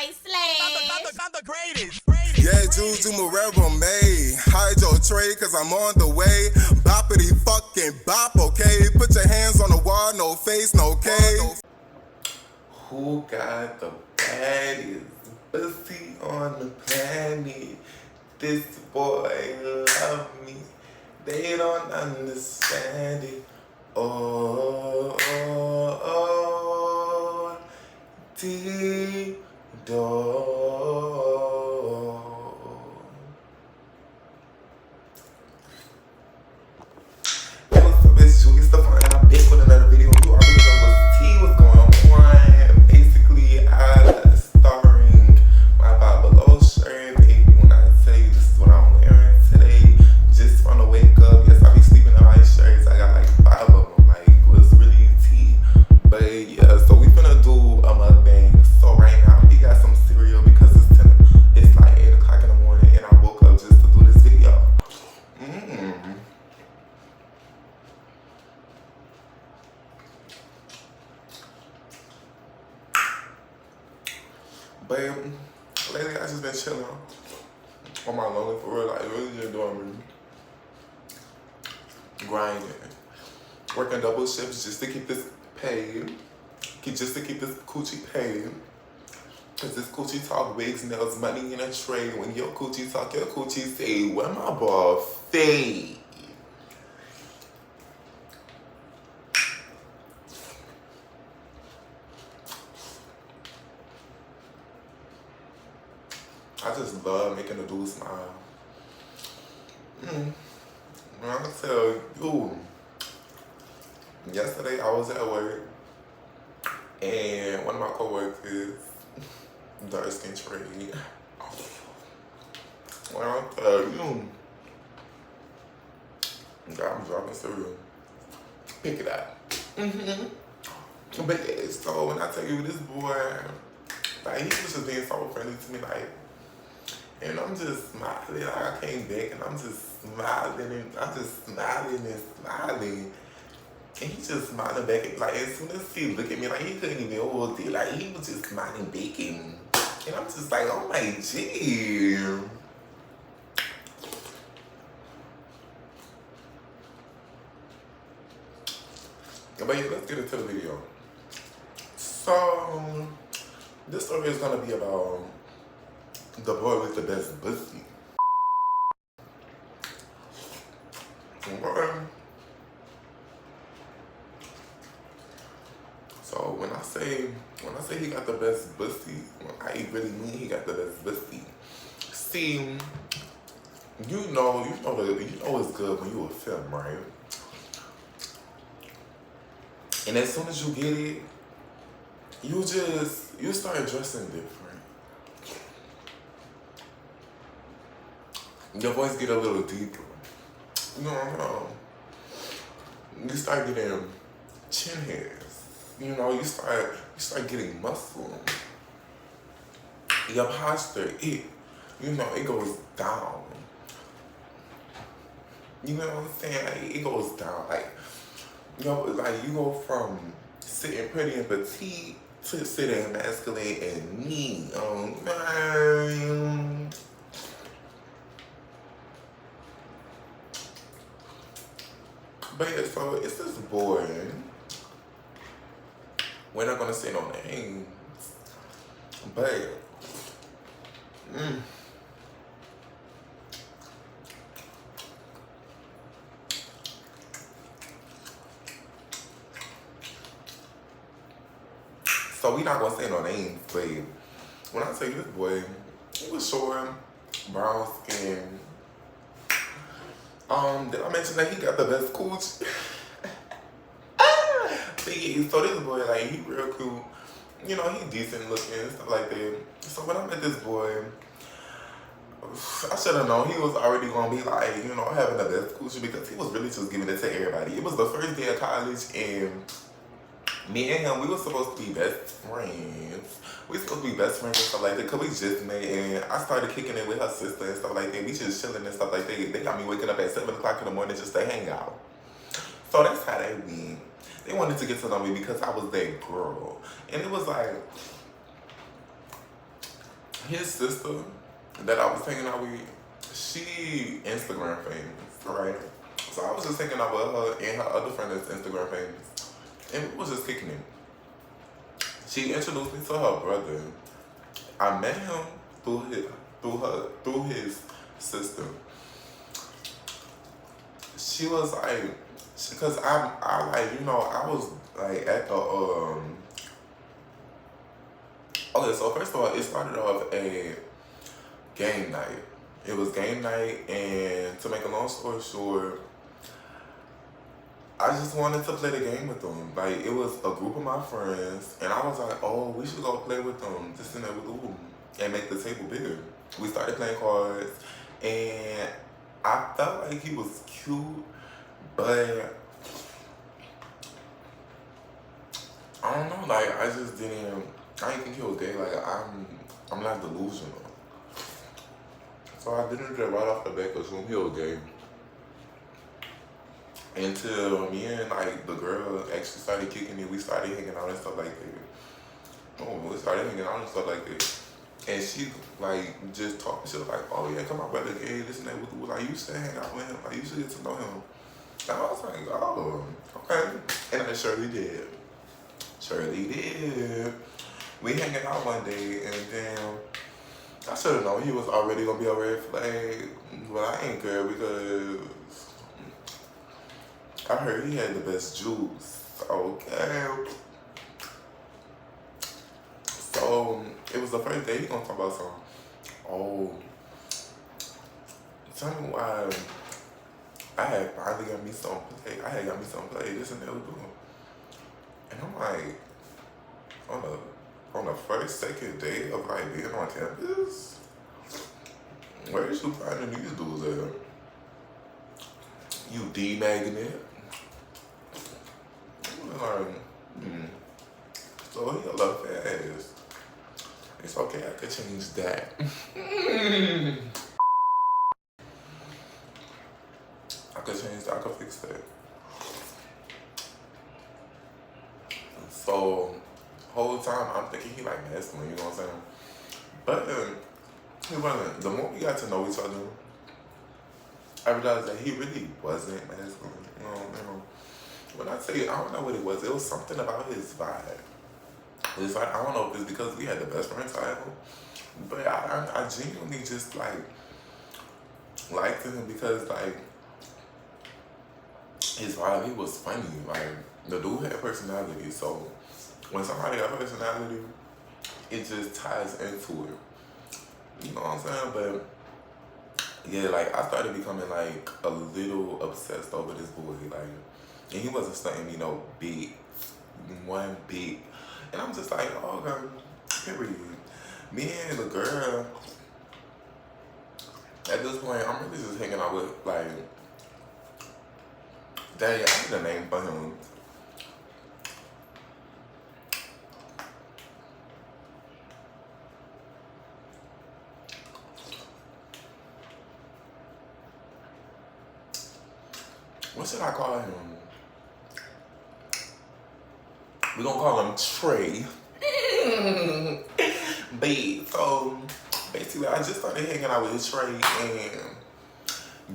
right, Slash. I'm the greatest. Yeah, Juju Morero May. Hide your tray, cause I'm on the way. Boppity fucking bop, okay? Put your hands on the wall, no face, no K. Who got the baddest pussy on the planet? This boy love me. They don't understand it. Oh, oh, oh, D-do. Hey, what's up? It's Julie Stefan, and I'm back with another video. You already know what's tea, what's going on. Basically, I'm starring my Five Below shirt. Baby, when I tell you this is what I'm wearing today, just from the wake up. Yes, I be sleeping in my shirts. I got like 5 of them. Like, what's really tea? But yeah, so we finna do a mukbang. So right now, we got some cereal because it's like 8 o'clock in the morning, and I woke up just to do this video. But lately I just been chilling on my lonely for real, like really just doing grinding, working double shifts just to keep this paid, just to keep this coochie paid. Cause this coochie talk wigs, nails, money in a tray. When your coochie talk, your coochie say, where my ball fade? I just love making a dude smile. I'll tell you, yesterday I was at work and one of my coworkers, dark skin trade, I'll tell you, I'm dropping cereal. Pick it up. But yeah, so when I tell you this boy, like he was just being so friendly to me, like, and I'm just smiling, like I came back and I'm just smiling and I'm just smiling and smiling. And he just smiling back at, like as soon as he looked at me, like he couldn't even hold it, like he was just smiling back and I'm just like, oh my G. But yeah, let's get into the video. So, this story is gonna be about the boy with the best pussy. Okay. So when I say he got the best pussy, I really mean he got the best pussy. See, you know it's good when you a film, right? And as soon as you get it, you start dressing different. Your voice get a little deeper. You know, you start getting chin hairs. You know, you start getting muscle. Your posture, it goes down. You know what I'm saying? Like, it goes down. Like, you go from sitting pretty and petite to sitting masculine and mean. But yeah, so it's this boy. We're not gonna say no names, but so we not gonna say no names. But when I say this boy, he was short, brown skin. Did I mention that he got the best cooch? So this boy, like, he real cool. You know, he decent looking and stuff like that. So when I met this boy, I should have known he was already gonna be like, you know, having the best coochie because he was really just giving it to everybody. It was the first day of college and me and him, we were supposed to be best friends. We supposed to be best friends and stuff like that because we just met and I started kicking it with her sister and stuff like that. We just chilling and stuff like that. They got me waking up at 7 o'clock in the morning just to hang out. So that's how they went. They wanted to get to know me because I was that girl. And it was like, his sister that I was hanging out with, she Instagram famous, right? So I was just hanging out with her and her other friend that's Instagram famous, and we was just kicking it. She introduced me to her brother. I met him through his sister. She was like, cause I like, you know, I was like at the okay, so first of all, it started off a game night. It was game night, and to make a long story short, I just wanted to play the game with them. Like, it was a group of my friends, and I was like, oh, we should go play with them, just in there with them, and make the table bigger. We started playing cards, and I felt like he was cute, but I don't know, like, I didn't think he was gay. Like, I'm not delusional. So I didn't just right off the bat assume he was gay. Until me and like the girl actually started kicking it, we started hanging out and stuff like that. Oh, we started hanging out and stuff like that. And she like just talked. She was like, "Oh yeah, come on, brother, gay, this and that." Like, you should hang out with him. Like, you should get to know him. And I was like, "Oh, okay." And I surely did. Surely did. We hanging out one day, and then I should have known he was already gonna be a red flag, but I ain't care because I heard he had the best juice. Okay. So it was the first day he gonna talk about something. Oh, tell me why I had finally got me some play. I had got me some play. This and that was doing. And I'm like, on the first, second day of like being on campus, where is you finding these dudes at? You D-magnet? So he a little fat ass. It's okay, I could change that. I could change that, I could fix that. So, whole time I'm thinking he like masculine, you know what I'm saying? But he wasn't. The more we got to know each other, I realized that he really wasn't masculine. You know. When I say, I don't know what it was something about his vibe. It's like, I don't know if it's because we had the best friend title, but I genuinely just like liked him because like his vibe, he was funny. Like, the dude had personality, so when somebody got personality, it just ties into it. You know what I'm saying? But yeah, like, I started becoming like a little obsessed over this boy. Like, and he wasn't stunting me no big, one big. And I'm just like, oh, God, period. Me and the girl, at this point, I'm really just hanging out with, like, dang, I need a name for him. What should I call him? We're gonna call him Trey. But so basically, I just started hanging out with Trey, and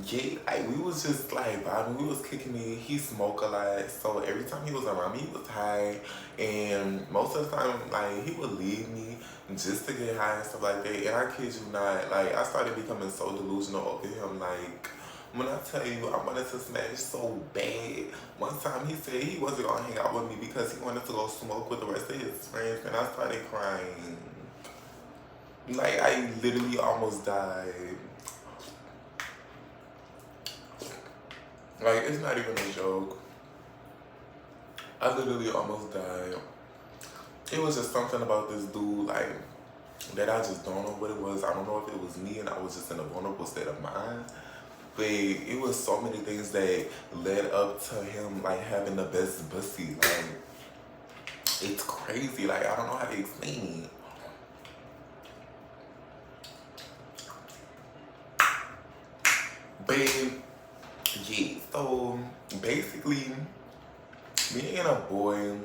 yeah, like, we was just like vibing. We was kicking it. He smoked a lot, so every time he was around me, he was high. And most of the time, like, he would leave me just to get high and stuff like that. And I kid you not, like, I started becoming so delusional over him, like. When I tell you, I wanted to smash so bad. One time he said he wasn't gonna hang out with me because he wanted to go smoke with the rest of his friends, and I started crying. Like, I literally almost died. Like, it's not even a joke. I literally almost died. It was just something about this dude, like, that I just don't know what it was. I don't know if it was me and I was just in a vulnerable state of mind. But it was so many things that led up to him, like, having the best pussy. Like, it's crazy. Like, I don't know how to explain it. But, yeah, so, basically, me and a boy,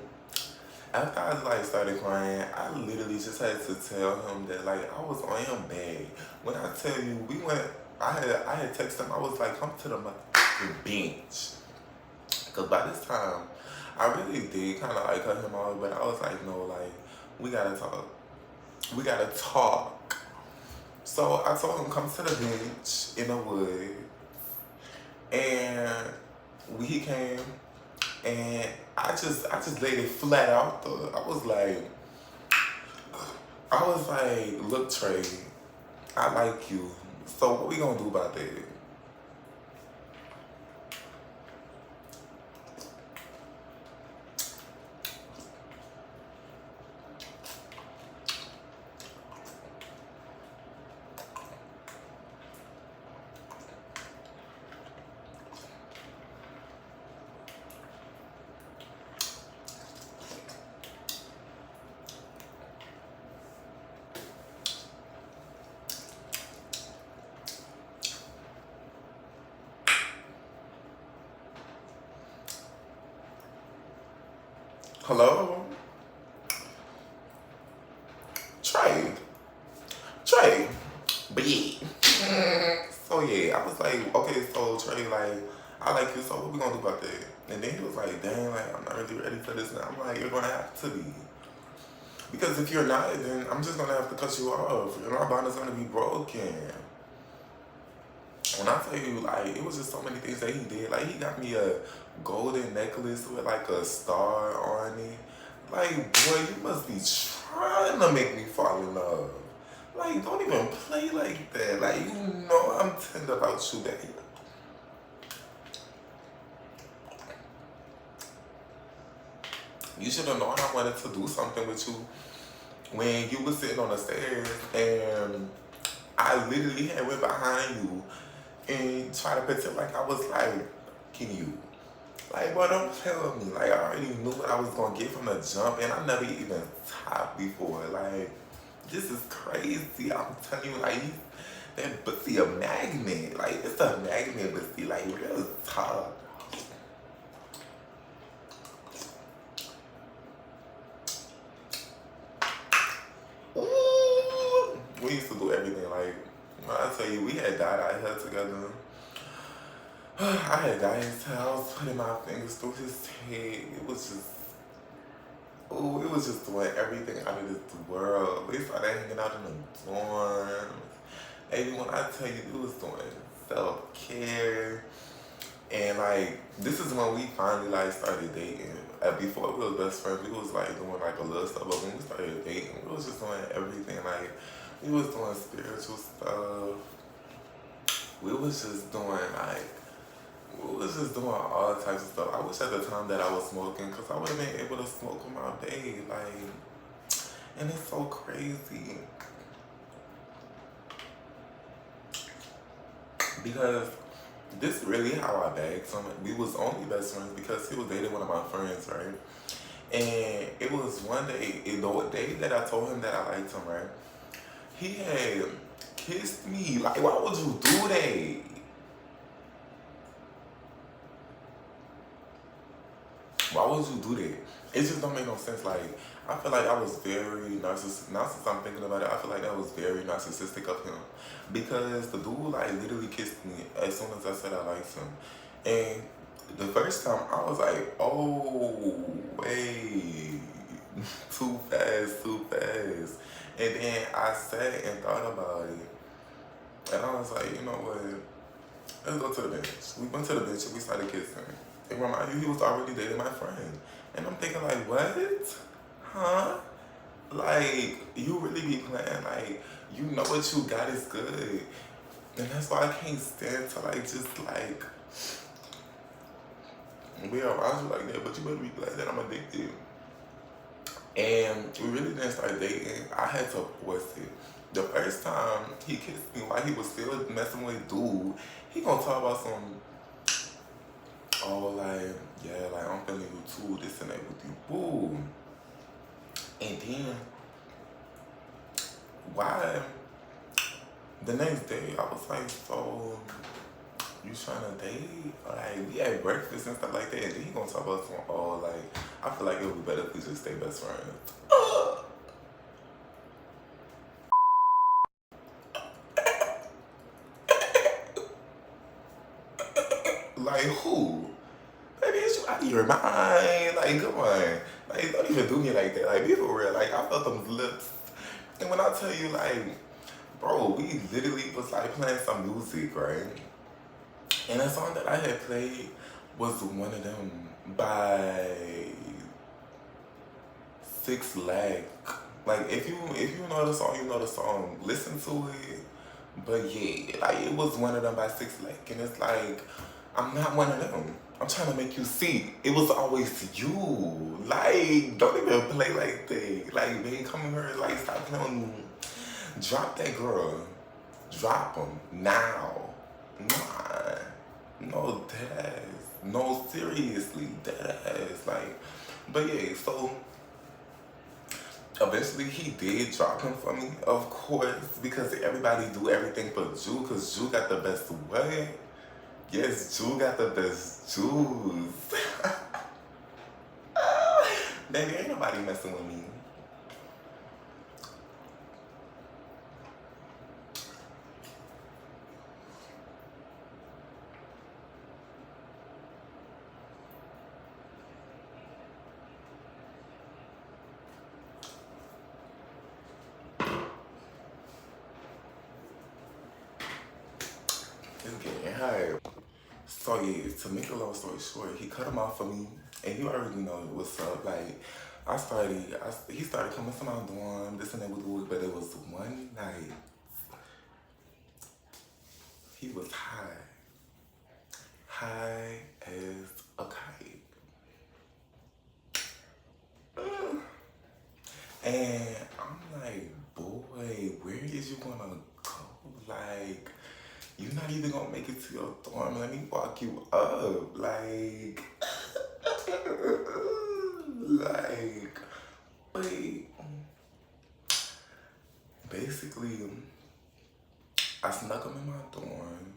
After I like started crying, I literally just had to tell him that like I was on him bad. When I tell you we went, I had texted him. I was like, come to the motherfucking bench, cause by this time, I really did kind of like cut him off, but I was like, no, like we gotta talk. We gotta talk. So I told him come to the bench in the wood, and he came, and I just laid it flat out there. I was like, look, Trey, I like you. So what we gonna do about that? Hello, Trey, Trey, but yeah. So yeah, I was like, okay, so Trey, like, I like you. So what we gonna do about that? And then he was like, dang, like I'm not really ready for this. And I'm like, you're gonna have to be. Because if you're not, then I'm just gonna have to cut you off. And our bond is gonna be broken. When I tell you, like, it was just so many things that he did. Like, he got me a golden necklace with like a star on it. Like, boy, you must be trying to make me fall in love. Like, don't even play like that. Like, you know I'm tender about you, baby. You should have known I wanted to do something with you when you was sitting on the stairs and I literally had went behind you and try to pretend like I was like, can you? Like, boy, don't play with me. Like, I already knew what I was gonna get from the jump, and I never even topped before. Like, this is crazy. I'm telling you, like, that pussy a magnet. Like, it's a magnet pussy. Like, real tough. Ooh, we used to do everything. Like, when I tell you, we had dyed our hair together. I had dyed his hair. I was putting my fingers through his head. It was just, oh, it was just doing everything out of this world. We started hanging out in the dorms. Maybe when I tell you, it was doing self-care. And like, this is when we finally like started dating. Before we were best friends, we was like doing like a little stuff, but when we started dating, we was just doing everything. Like, we was doing spiritual stuff. We was just doing like, we was just doing all types of stuff. I wish at the time that I was smoking, cause I would have been able to smoke with my babe. Like, and it's so crazy because this really how I bagged someone. We was only best friends because he was dating one of my friends, right? And it was one day, the day that I told him that I liked him, right? He had kissed me. Like, why would you do that? Why would you do that? It just don't make no sense. Like, I feel like I was very narcissistic. Now since I'm thinking about it, I feel like that was very narcissistic of him. Because the dude, like, literally kissed me as soon as I said I liked him. And the first time, I was like, oh, wait. Too fast, too fast. And then I sat and thought about it. And I was like, you know what? Let's go to the bench. We went to the bench and we started kissing. And remind you, he was already dating my friend. And I'm thinking like, what? Huh? Like, you really be playing like, you know what you got is good. And that's why I can't stand to like, just like, be around you like that, but you better be glad that I'm addicted. And we really didn't start dating. I had to force it. The first time he kissed me while he was still messing with dude, he gonna talk about some, oh, like, yeah, like, I'm feeling you too, this and that with you, boo. And then, why, the next day, I was like, so, You trying to date? Like, we had breakfast and stuff like that. And then he gonna talk about some, oh, like, I feel like it would be better if we just stay best friends. Like, who? Baby, is you out of your mind? Like, come on. Like, don't even do me like that. Like, be for real. Like, I felt them lips. And when I tell you, like, bro, we literally was, like, playing some music, right? And a song that I had played was one of them by Six Lag. Like, if you know the song, you know the song. Listen to it. But yeah, like it was one of them by Six Lag, and it's like I'm not one of them. I'm trying to make you see. It was always you. Like, don't even play like that. Like, babe, come here. Like, stop playing. Drop that girl. Drop him now. Nah. No, dead ass. No, seriously, dead ass. Like, but yeah, so eventually he did drop him for me, of course, because everybody do everything for Jew, because Jew got the best what? Yes, Jew got the best Jews. Baby, ain't nobody messing with me. It's getting hard. So yeah, to make a long story short, he cut him off for me, and you already know what's up. Like, he started coming to my dorm, this and that with the but it was one night, he was high as a kite. And I'm like, boy, where is you gonna go? Like, you're not even gonna make it to your dorm. Let me walk you up. Like, like, wait. Basically, I snuck him in my dorm.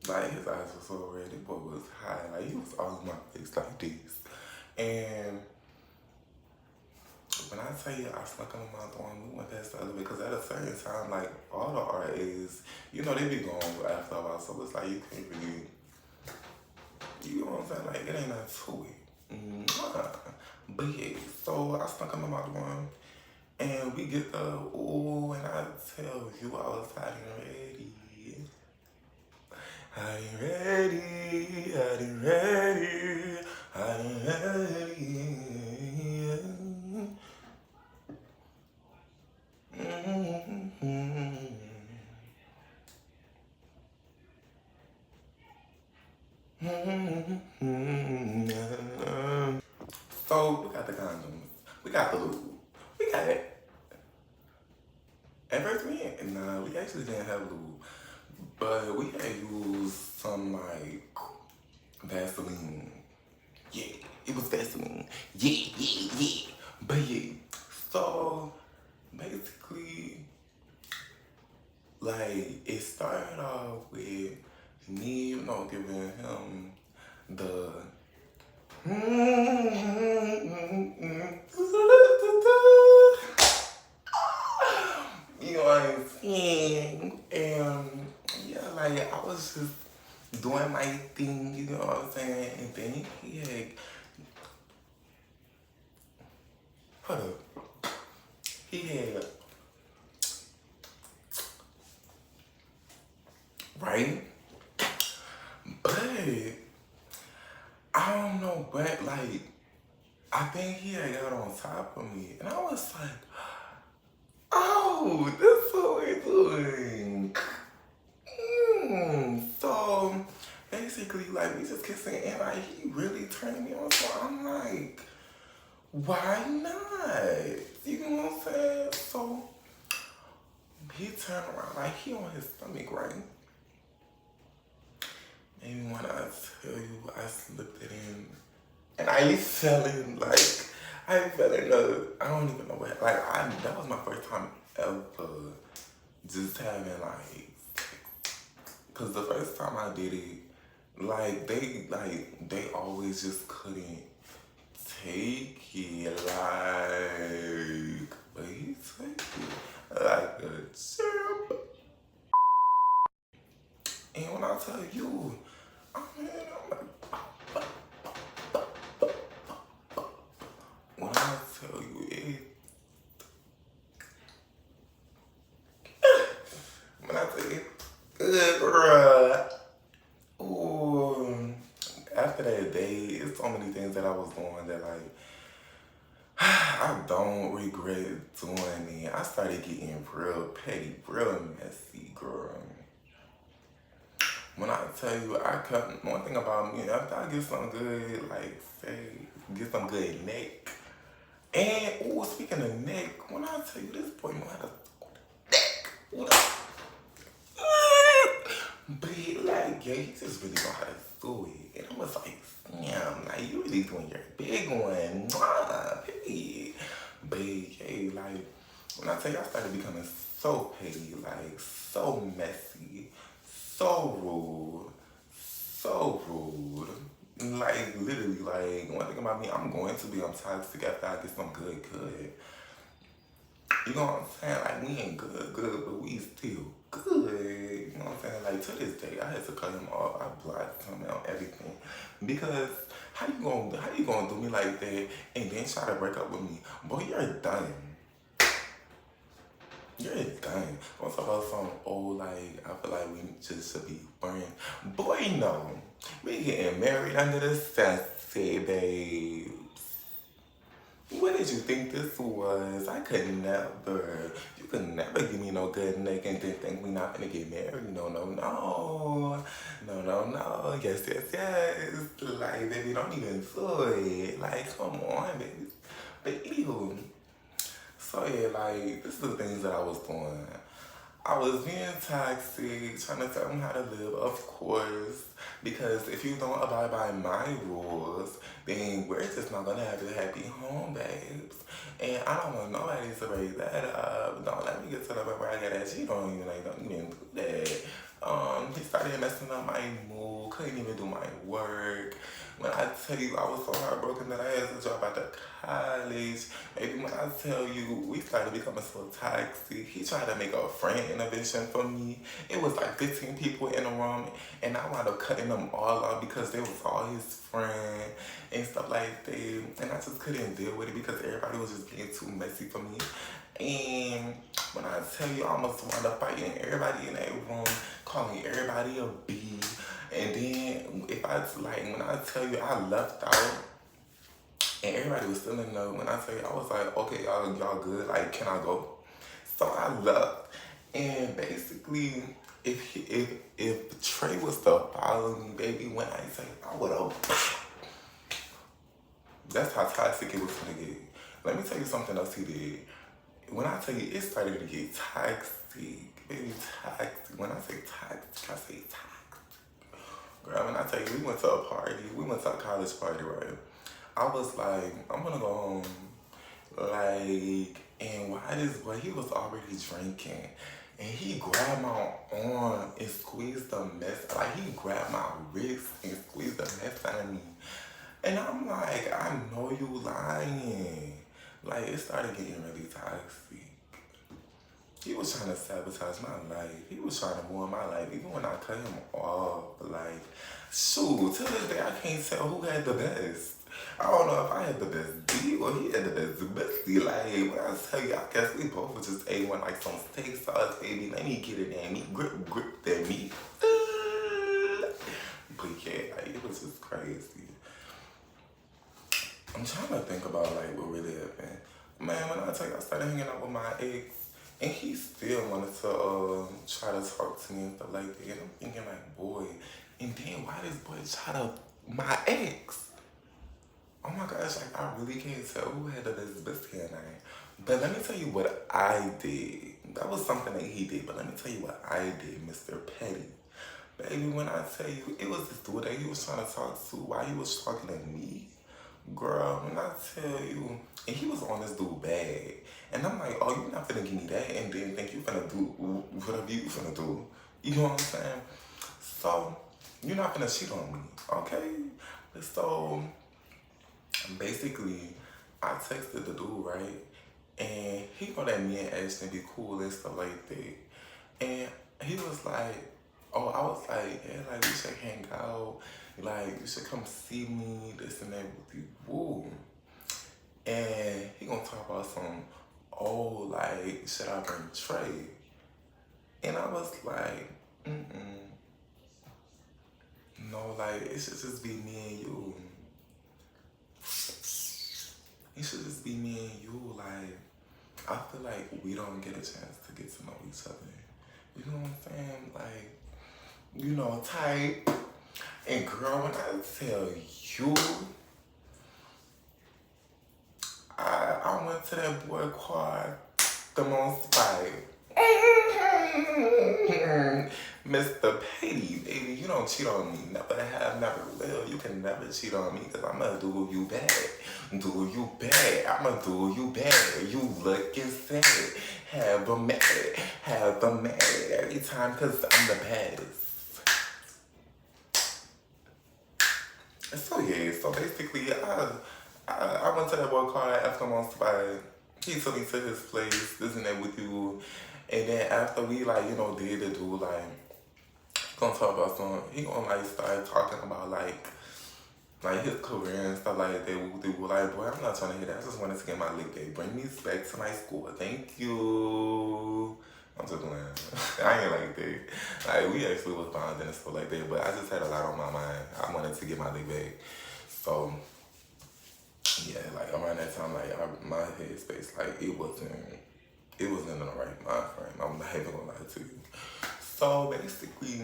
Like, his eyes were so red. That boy was high. Like, he was all in my face like this. And when I tell you I snuck him in my dorm, we went past the elevator because at a certain time, like, all the RAs, you know, they be gone after a while. So it's like, you can't really, you know what I'm saying? Like, it ain't nothing to it. But yeah, so I snuck him in my dorm. And we get the, ooh, and I tell you, I was hot and ready. Hot and ready, hot and ready, hot and ready. So we got the condoms, we got the lube, we got it. At first we actually didn't have lube, but we had used some like Vaseline. Yeah, it was Vaseline. Yeah. But yeah, so basically, like, it started off with me, you know, giving him the you know what I'm saying? And yeah, like, I was just doing my thing, you know what I'm saying? And then he had, hold up, he had, right? But I don't know, but like, I think he had got on top of me. And I was like, oh, that's what we're doing. So basically, like, we just kissing, and like, he really turned me on. So I'm like, why not? You know what I'm saying? So he turned around, like, he on his stomach, right? Maybe when I tell you I slipped it in, and I fell in, like, I fell in I don't even know what, like, that was my first time ever just having, like, Cause the first time I did it, they always just couldn't take it but he took it like a champ. And when I tell you, I mean, I'm like, when I tell you when I tell you good, girl. Ooh, after that day, it's so many things that I was doing that like I don't regret doing it. I started getting real petty, real messy, girl. When I tell you, one thing about me, after I get some good, like, say, get some good neck. And, ooh, speaking of neck, when I tell you this boy know how to neck. Ooh, but he, like, yeah, he just really know how to do it. And I was like, damn, like, you really doing your big one. Mwah, period. But, yeah, like, when I tell you, I started becoming so petty, like, so messy, so rude, so rude. Like, literally, like, one thing about me, I'm going to be toxic after I get some good. You know what I'm saying? Like, we ain't good, but we still good. You know what I'm saying? Like, to this day, I had to cut him off. I blocked him on everything. Because how you gonna do me like that and then try to break up with me? Boy, you're done. You're done. I'm talking about some old, like, I feel like we just should be friends. Boy, no. We getting married under the sassy, babes. What did you think this was? I could never. You could never give me no good neck and then think we not gonna get married. No. No. Yes. Like, baby, don't even do it. Like, come on, baby. But anywho, so yeah, like, this is the things that I was doing. I was being toxic, trying to tell them how to live, of course, because if you don't abide by my rules, then we're just not gonna have a happy home, babes. And I don't want nobody to break that up. Don't let me get to the point where I get at you. Don't even do that. He started messing up my mood, couldn't even do my work. When I tell you I was so heartbroken that I had to drop out of college. Maybe when I tell you we started becoming so toxic, he tried to make a friend intervention for me. It was like 15 people in the room and I wound up cutting them all out because they was all his friend and stuff like that. And I just couldn't deal with it because everybody was just being too messy for me. And when I tell you, I almost wound up fighting everybody in that room, calling everybody a B. And then when I tell you I left out and everybody was still in love, when I tell you I was like, okay, y'all good, like, can I go? So I left. And basically, if Trey was to follow me, baby, when I say I would have, that's how toxic it was gonna get. Let me tell you something else he did. When I tell you it started to get toxic, baby, toxic. When I say toxic, I say toxic. Girl, when I tell you, we went to a party, we went to a college party, right? I was like, I'm gonna go home. Like, and why this boy, he was already drinking. And he grabbed my arm and squeezed the mess, like he grabbed my wrist and squeezed the mess out of me. And I'm like, I know you lying. Like, it started getting really toxic. He was trying to sabotage my life. He was trying to ruin my life, even when I cut him off. Like, shoot, to this day, I can't tell who had the best. I don't know if I had the best D or he had the best bestie. Like, when I tell you, I guess we both was just ate one like some steak sauce, baby. Let me get it in me, grip that meat. But yeah, like, it was just crazy. I'm trying to think about like what really happened. Man, when I tell you I started hanging out with my ex, and he still wanted to try to talk to me and stuff like that. And I'm thinking like, boy, and then why this boy try to my ex? Oh my gosh, like I really can't tell who had the best here name. But let me tell you what I did. That was something that he did, but let me tell you what I did, Mr. Petty. Baby, when I tell you, it was this dude that he was trying to talk to while he was talking to me. Girl, when I tell you, and he was on this dude bad. And I'm like, oh, you're not finna give me that and then think you finna do whatever you finna do. You know what I'm saying? So, you're not gonna cheat on me, okay? So, basically, I texted the dude, right? And he thought that me and Ashton be cool and stuff like that. And he was like, oh, I was like, yeah, like, we should hang out. Like, you should come see me, this and that with you. Woo. And he gonna talk about some, oh, like, should I bring Trey? And I was like, no, like, it should just be me and you. It should just be me and you. Like, I feel like we don't get a chance to get to know each other. You know what I'm saying? Like, you know, type. And girl, when I tell you, I went to that boy quad the most fight. Mr. Petty, baby, you don't cheat on me. Never have, never will. You can never cheat on me because I'ma do you bad. Do you bad. I'ma do you bad. You looking sad. Have them mad. Have them mad every time because I'm the baddest. So yeah, so basically I went to that boy car after my spot. He took me to his place, this and that with you. And then after we like, you know, did the do like gonna talk about something, he gonna like start talking about like his career and stuff like that. They were like, boy, I'm not trying to hear that. I just wanted to get my lick day. Bring me back to my school. Thank you. I'm just playing. I ain't like that. Like, we actually was bonding and stuff like that, but I just had a lot on my mind. I wanted to get my lick back. So, yeah, like, around that time, like, my headspace, like, it wasn't in the right mind frame. I'm not even gonna lie to you. So, basically,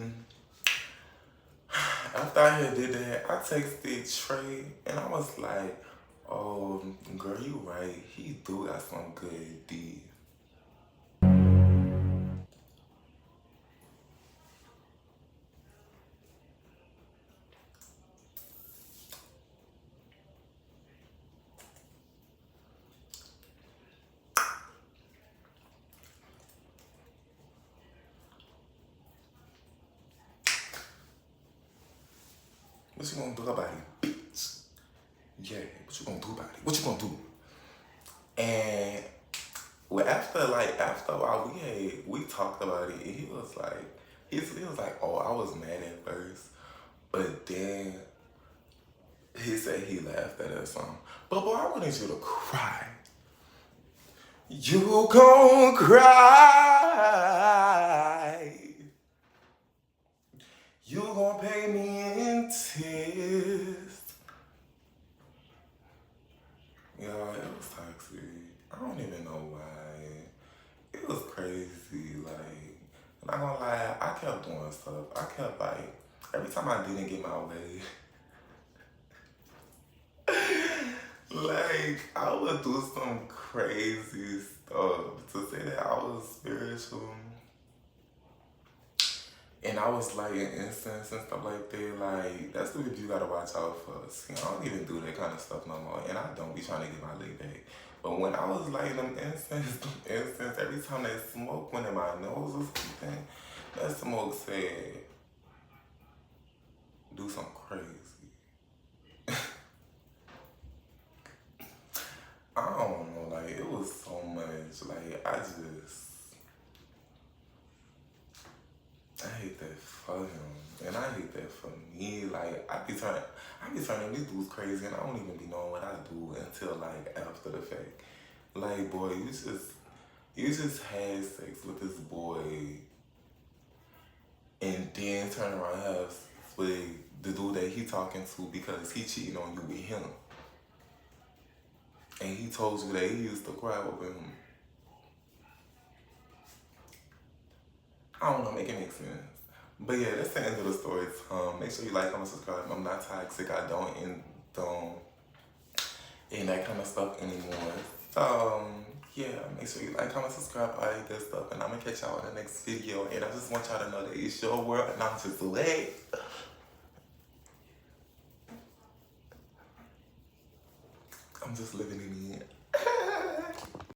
after I had did that, I texted Trey, and I was like, oh, girl, you right. He do got some good D. What you gonna do about it, bitch? Yeah, what you gonna do about it? What you gonna do? And well, after a while, we talked about it, and he was like, oh, I was mad at first, but then he said he laughed at us some. But boy, I wanted you to cry. You gon' cry. You gon' pay me in tears. Y'all, it was toxic. I don't even know why. It was crazy. Like, I'm not gonna lie, I kept doing stuff. I kept like, every time I didn't get my way, like, I would do some crazy stuff to say that I was spiritual. And I was lighting incense and stuff like that. Like, that's the people you gotta watch out for. See, I don't even do that kind of stuff no more. And I don't be trying to get my leg back. But when I was lighting them incense, every time that smoke went in my nose or something, that smoke said, do something crazy. I don't know, like, it was so much. Like, I hate that for him, and I hate that for me. Like, I be turning these dudes crazy, and I don't even be knowing what I do until like after the fact. Like, boy, you just had sex with this boy, and then turn around and have with the dude that he talking to because he cheating on you with him, and he told you that he used to cry over him. I don't know, make it make sense. But yeah, that's the end of the story. Make sure you like, comment, subscribe. I'm not toxic. I don't end that kind of stuff anymore. So yeah, make sure you like, comment, subscribe, all that good stuff. And I'm gonna catch y'all in the next video. And I just want y'all to know that it's your world and I'm just late. I'm just living in the